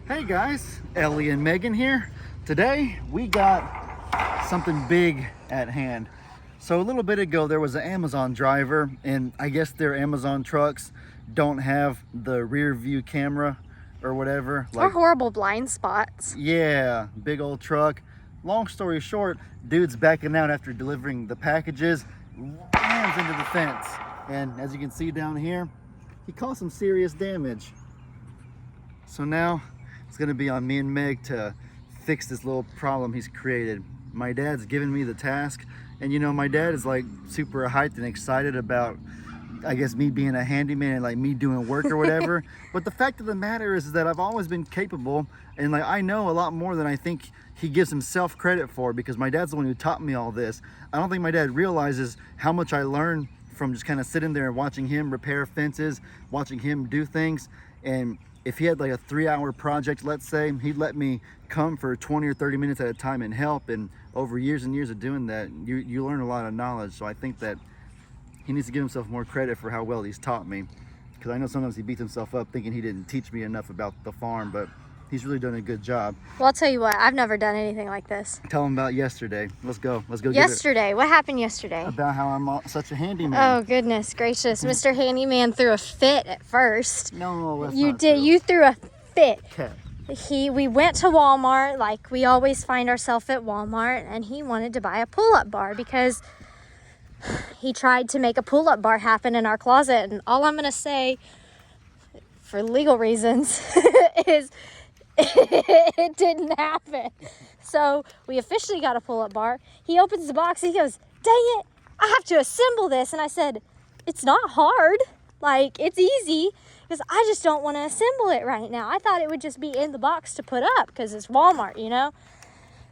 Hey guys, Ellie and Megan here. Today we got something big at hand. So a little bit ago there was an Amazon driver, and I guess their Amazon trucks don't have the rear view camera or whatever. Or horrible blind spots. Yeah, big old truck. Long story short, dude's backing out after delivering the packages, rams into the fence. And as you can see down here, he caused some serious damage. So now it's gonna be on me and Meg to fix this little problem he's created. My dad's given me the task, and you know, my dad is like super hyped and excited about, I guess, me being a handyman and like me doing work or whatever. But the fact of the matter is that I've always been capable, and like I know a lot more than I think he gives himself credit for, because my dad's the one who taught me all this. I don't think my dad realizes how much I learned from just kind of sitting there and watching him repair fences, watching him do things. And if he had like a 3-hour project, let's say, he'd let me come for 20 or 30 minutes at a time and help. And over years and years of doing that, you learn a lot of knowledge. So I think that he needs to give himself more credit for how well he's taught me, because I know sometimes he beats himself up thinking he didn't teach me enough about the farm, but he's really done a good job. Well, I'll tell you what, I've never done anything like this. Tell him about yesterday. Let's go Yesterday? What happened yesterday? About how I'm such a handyman. Oh, goodness gracious. Mr. Handyman threw a fit at first. No, that's You not did. true. You threw a fit. Okay. We went to Walmart, like we always find ourselves at Walmart, and he wanted to buy a pull-up bar because he tried to make a pull-up bar happen in our closet. And all I'm going to say, for legal reasons, is it didn't happen. So we officially got a pull-up bar. He opens the box. He goes, "Dang it, I have to assemble this." And I said, "It's not hard. Like, it's easy." Because I just don't want to assemble it right now. I thought it would just be in the box to put up because it's Walmart, you know?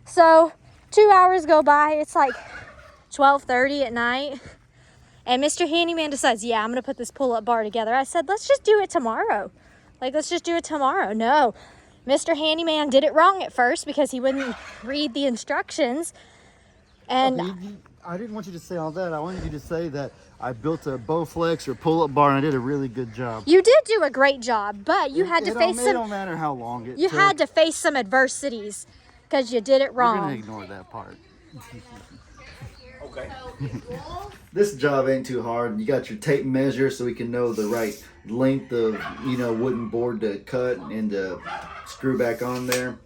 So 2 hours go by. It's like 12:30 at night. And Mr. Handyman decides, yeah, I'm going to put this pull-up bar together. I said, let's just do it tomorrow. Like, let's just do it tomorrow. No. Mr. Handyman did it wrong at first because he wouldn't read the instructions. And I didn't want you to say all that. I wanted you to say that I built a Bowflex or pull-up bar and I did a really good job. you did do a great job, but you had to face It don't matter how long it You took. had to face some adversities because you did it We're gonna wrong. ignore that part. Okay. This job ain't too hard. You got your tape measure so we can know the right length of, wooden board to cut and to screw back on there.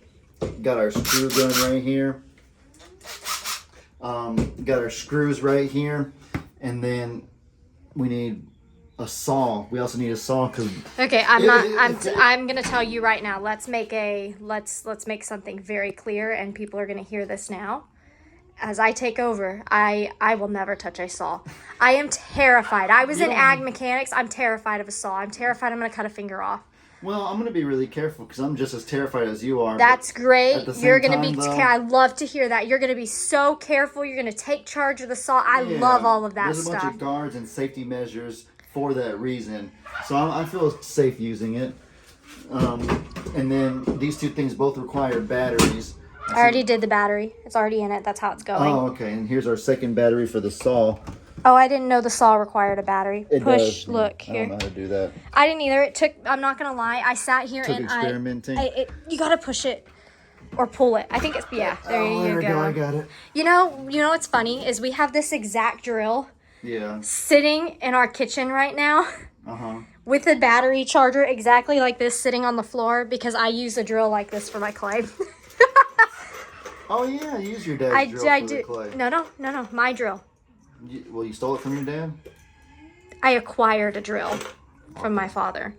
Got our screw gun right here. Got our screws right here, and then we need a saw. We also need a saw because Okay, I'm gonna tell you right now. Let's make something very clear, and people are gonna hear this now. As I take over, I will never touch a saw. I am terrified. I was in ag mechanics. I'm terrified of a saw. I'm terrified I'm gonna cut a finger off. Well, I'm gonna be really careful because I'm just as terrified as you are. That's great. At the same You're gonna time, be. though, I love to hear that. You're gonna be so careful. You're gonna take charge of the saw. I Yeah, love all of that there's a stuff. bunch of guards and safety measures for that reason, so I feel safe using it. And then these two things both require batteries. I already did the battery. It's already in it. That's how it's going. Oh, okay. And here's our second battery for the saw. Oh, I didn't know the saw required a battery. It Push, does. look I here. don't know how to do that. I didn't either. It took, I'm not going to lie, I sat here Took and experimenting. you got to push it or pull it. I think it's, yeah, there you we go. I got it. You know what's funny is we have this exact drill Yeah. sitting in our kitchen right now Uh-huh. with the battery charger exactly like this sitting on the floor because I use a drill like this for my clay. Oh, yeah. Use your dad's drill I for do. the clay. No, my drill. You stole it from your dad? I acquired a drill from my father.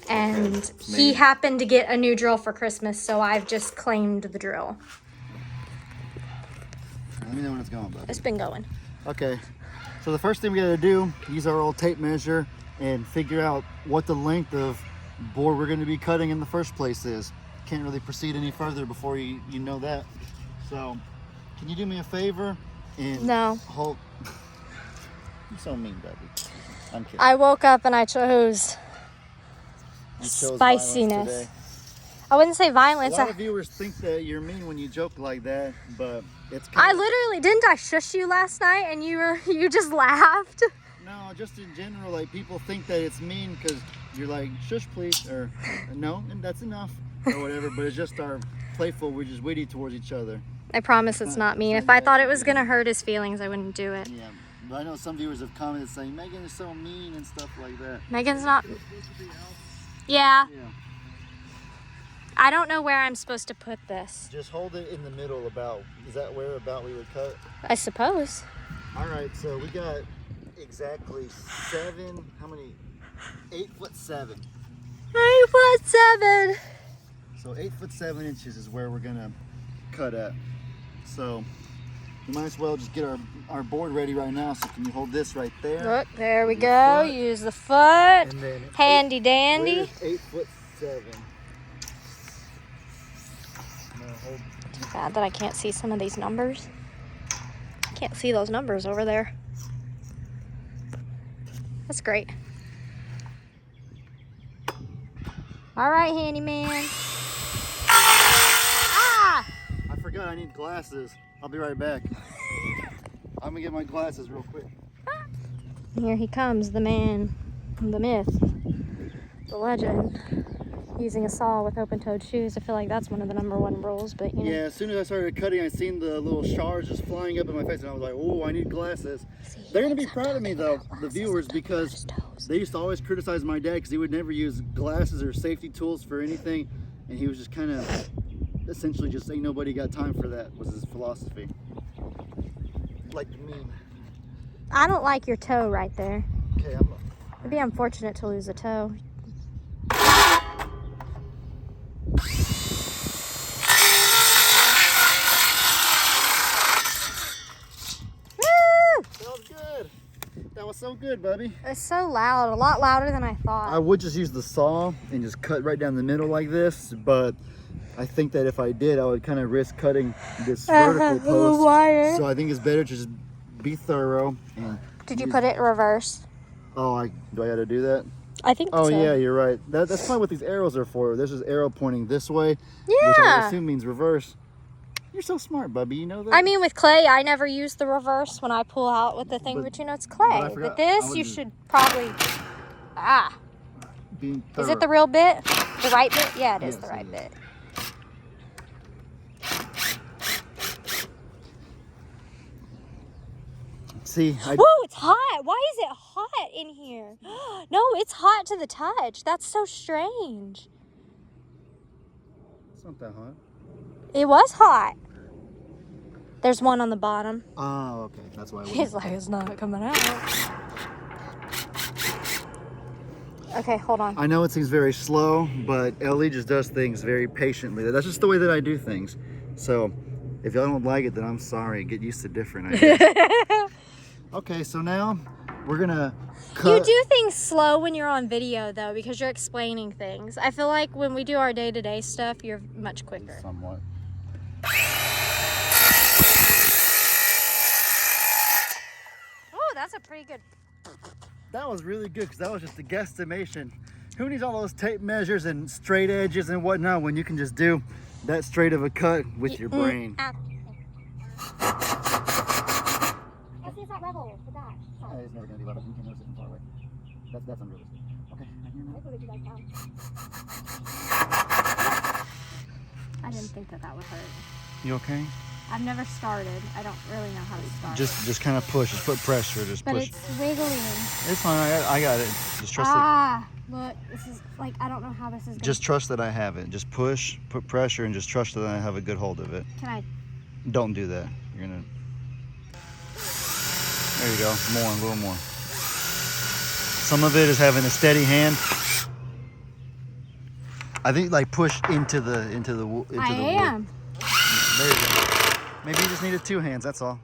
And Okay. he happened to get a new drill for Christmas, so I've just claimed the drill. Let me know when it's going, bud. It's been going. Okay. So the first thing we got to do, use our old tape measure and figure out what the length of board we're going to be cutting in the first place is. Can't really proceed any further before you know that. So, can you do me a favor and No. hold? You're so mean, baby. I'm kidding. I woke up and I chose You chose spiciness. violence today. I wouldn't say A violence. lot of viewers think that you're mean when you joke like that, but it's I kind of... literally didn't I shush you last night and you just laughed. No, just in general, like people think that it's mean because you're like, shush please, or no, and that's enough. or whatever, but it's just our playful, we're just witty towards each other. I promise it's not mean. If I thought it was gonna hurt his feelings, I wouldn't do it. Yeah, but I know some viewers have commented saying Megan is so mean and stuff like that. Megan's not. Yeah. Yeah. I don't know where I'm supposed to put this. Just hold it in the middle about, is that where about we would cut? I suppose. All right, so we got exactly 7, how many? 8'7". 8'7". So 8'7" is where we're gonna cut at. So we might as well just get our board ready right now. So can you hold this right there? Look, there we Use go. foot. Use the foot. And then Handy dandy. 8'7". Now hold. Too bad that I can't see some of these numbers. Can't see those numbers over there. That's great. All right, handyman. Ah! I forgot I need glasses. I'll be right back. I'm gonna get my glasses real quick. Here he comes, the man, the myth, the legend. Using a saw with open-toed shoes. I feel like that's one of the #1 rules, but you know. Yeah, as soon as I started cutting, I seen the little shards just flying up in my face, and I was like, "Oh, I need glasses." See, They're gonna be sometimes proud of me though, the glasses viewers, don't because touch his toes. they used to always criticize my dad because he would never use glasses or safety tools for anything, and he was just kind of essentially just ain't nobody got time for that was his philosophy. Like the meme. I don't like your toe right there. Okay, It'd be unfortunate to lose a toe. that was good. That was so good, Bubby. It's so loud, a lot louder than I thought. I would just use the saw and just cut right down the middle like this, but I think that if I did, I would kind of risk cutting this vertical post. wire. So I think it's better to just be thorough. And Did you put it in reverse? Oh, do I got to do that? I think Oh so. yeah, you're right. That's probably what these arrows are for. There's this arrow pointing this way, which I Yeah. assume means reverse. You're so smart, Bubby. You know that. I mean, with clay, I never use the reverse when I pull out with the thing, but you know, it's clay. I But forgot- I this, would you just- should probably. Ah. Being Is thorough. it the real bit? The right bit? Yeah, it is Yes, the right it bit. See, Whoa, it's hot. Why is it hot in here? No, it's hot to the touch. That's so strange. it's not that hot. It was hot. There's one on the bottom. Oh, okay. That's why. He's like, it's not coming out. Okay, hold on. I know it seems very slow, but Ellie just does things very patiently. That's just the way that I do things. So, if y'all don't like it, then I'm sorry. Get used to different, I guess. Okay, so now we're gonna cut. You do things slow when you're on video, though, because you're explaining things. I feel like when we do our day-to-day stuff, you're much quicker. Somewhat. Oh, that's a pretty good. That was really good because that was just a guesstimation. Who needs all those tape measures and straight edges and whatnot when you can just do that straight of a cut with your brain? Ah. It's not level for that. It's never gonna be level. You can notice it from far away. That's unrealistic. Okay, I didn't think that would hurt. you okay? I've never started. I don't really know how to start. Just kind of push. Just put pressure. Just but push. it's wiggling. It's fine. I got it. Just trust it. Ah, look, this is like, I don't know how this is going. Just trust that I have it. Just push, put pressure, and just trust that I have a good hold of it. Can I? Don't do that. You're gonna. There you go. More, a little more. Some of it is having a steady hand. I think like push into the wood. I am. There you go. Maybe you just needed 2 hands. That's all.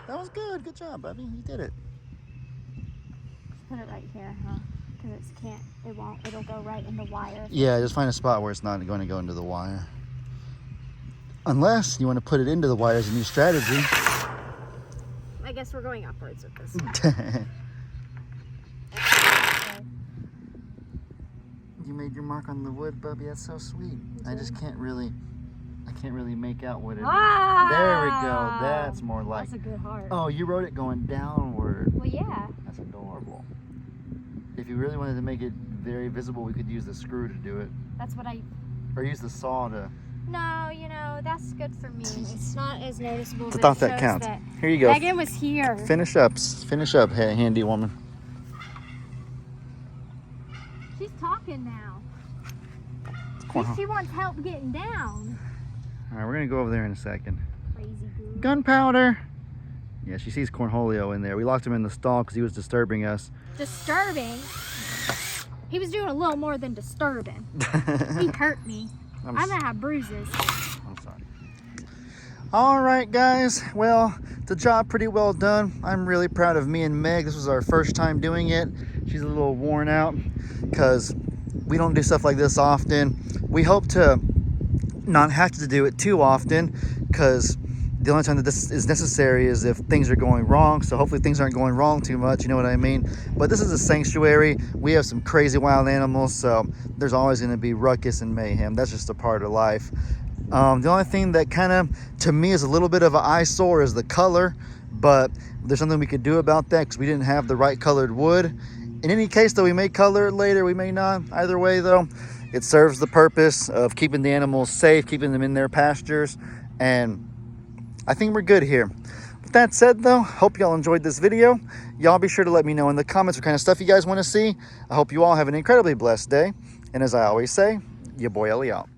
That was good. Good job, Bubby. You did it. Put it right here, huh? Because it won't, it'll go right in the wire. Yeah, just find a spot where it's not going to go into the wire. Unless you want to put it into the wire as a new strategy. I guess we're going upwards with this. You made your mark on the wood, Bubby. That's so sweet. I can't really make out what it is. Ah! There we go. That's more like. That's a good heart. Oh, you wrote it going downward. Well, yeah. That's adorable. If you really wanted to make it very visible, we could use the screw to do it. That's what I... Or use the saw to... No, you know, that's good for me. It's not as noticeable. I But thought it that shows counts. that Here you go. Megan was here. Finish up, handy woman. She's talking now. Cornhole. She wants help getting down. All right, we're gonna go over there in a second. Crazy girl. Gunpowder. Yeah, she sees Cornholio in there. We locked him in the stall because he was disturbing us. Disturbing? He was doing a little more than disturbing. He hurt me. I'm gonna have bruises. I'm sorry. All right, guys. Well, the job pretty well done. I'm really proud of me and Meg. This was our first time doing it. She's a little worn out because we don't do stuff like this often. We hope to not have to do it too often because the only time that this is necessary is if things are going wrong. So hopefully things aren't going wrong too much, you know what I mean? But this is a sanctuary. We have some crazy wild animals, so there's always gonna be ruckus and mayhem. That's just a part of life. The only thing that kind of, to me, is a little bit of an eyesore is the color, but there's something we could do about that because we didn't have the right colored wood. In any case, though, we may color it later, we may not. Either way, though, it serves the purpose of keeping the animals safe, keeping them in their pastures, and I think we're good here. With that said, though, hope y'all enjoyed this video. Y'all be sure to let me know in the comments what kind of stuff you guys want to see. I hope you all have an incredibly blessed day. And as I always say, your boy Ellie out.